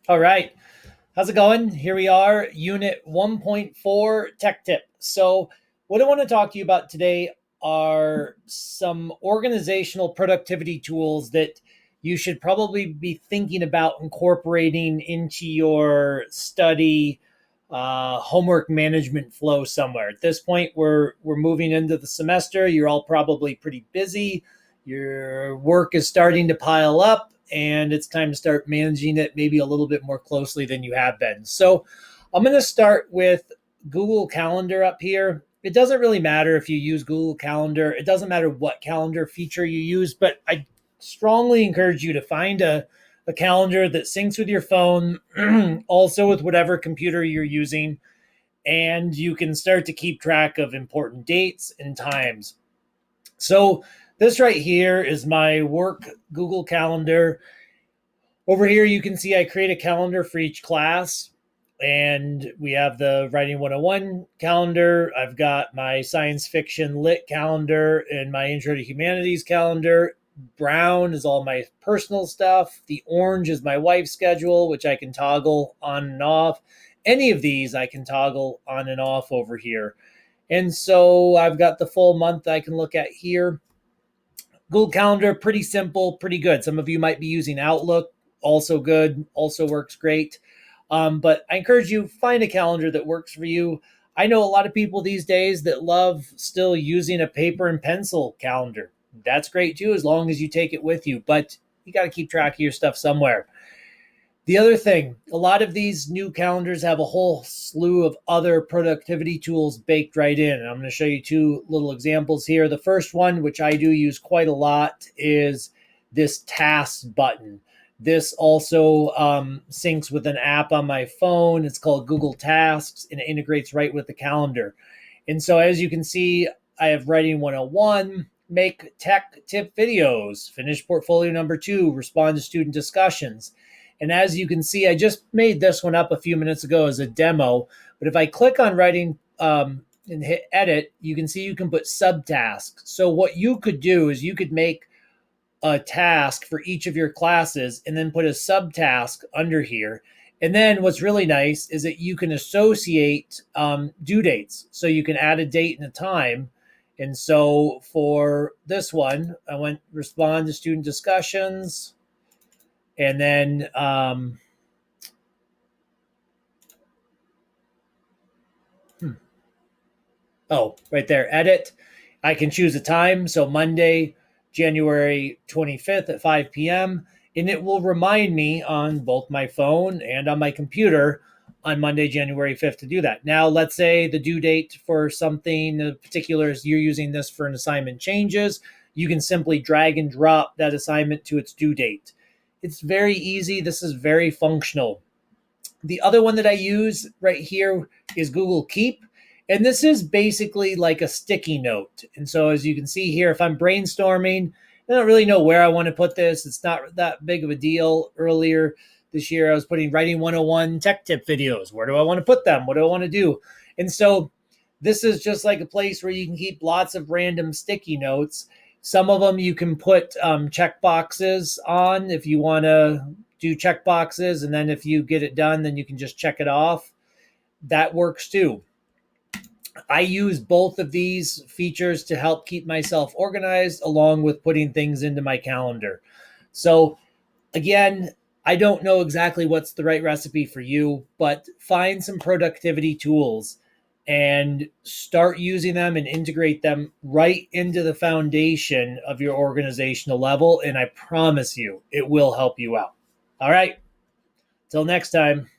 All right. How's it going? Here we are, Unit 1.4 Tech Tip. So, what I want to talk to you about today are some organizational productivity tools that you should probably be thinking about incorporating into your study homework management flow somewhere. At this point, we're moving into the semester. You're all probably pretty busy. Your work is starting to pile up, and it's time to start managing it maybe a little bit more closely than you have been. So, I'm going to start with Google Calendar up here. It doesn't really matter if you use Google Calendar. It doesn't matter what calendar feature you use, but I strongly encourage you to find a calendar that syncs with your phone, also with whatever computer you're using, and you can start to keep track of important dates and times. So, this right here is my work Google Calendar. Over here, you can see I create a calendar for each class, and we have the Writing 101 calendar. I've got my science fiction lit calendar and my intro to humanities calendar. Brown is all my personal stuff. The orange is my wife's schedule, which I can toggle on and off. Any of these I can toggle on and off over here. And so I've got the full month I can look at here. Google Calendar, pretty simple, pretty good. Some of you might be using Outlook, also good, also works great. But I encourage you, find a calendar that works for you. I know a lot of people these days that love still using a paper and pencil calendar. That's great too, as long as you take it with you. But you got to keep track of your stuff somewhere. The other thing, a lot of these new calendars have a whole slew of other productivity tools baked right in. And I'm going to show you two little examples here. The first one, which I do use quite a lot, is this tasks button. This also syncs with an app on my phone. It's called Google Tasks, and it integrates right with the calendar. And so as you can see, I have Writing 101, make tech tip videos, finish portfolio number 2, respond to student discussions. And as you can see, I just made this one up a few minutes ago as a demo. But if I click on writing and hit edit, you can see you can put subtasks. So what you could do is you could make a task for each of your classes and then put a subtask under here. And then what's really nice is that you can associate due dates. So you can add a date and a time. And so for this one, I went respond to student discussions. And then right there, edit. I can choose a time. So Monday, January 25th at 5 p.m. And it will remind me on both my phone and on my computer on Monday, January 5th to do that. Now, let's say the due date for something particular is you're using this for an assignment changes. You can simply drag and drop that assignment to its due date. It's very easy. This is very functional. The other one that I use right here is Google Keep. And this is basically like a sticky note. And so as you can see here, if I'm brainstorming, I don't really know where I want to put this. It's not that big of a deal. Earlier this year, I was putting Writing 101 tech tip videos. Where do I want to put them? What do I want to do? And so this is just like a place where you can keep lots of random sticky notes. Some of them you can put check boxes on if you want to do check boxes. And then if you get it done, then you can just check it off. That works too. I use both of these features to help keep myself organized along with putting things into my calendar. So again, I don't know exactly what's the right recipe for you, but find some productivity tools and start using them and integrate them right into the foundation of your organizational level. And I promise you, it will help you out. All right. Till next time.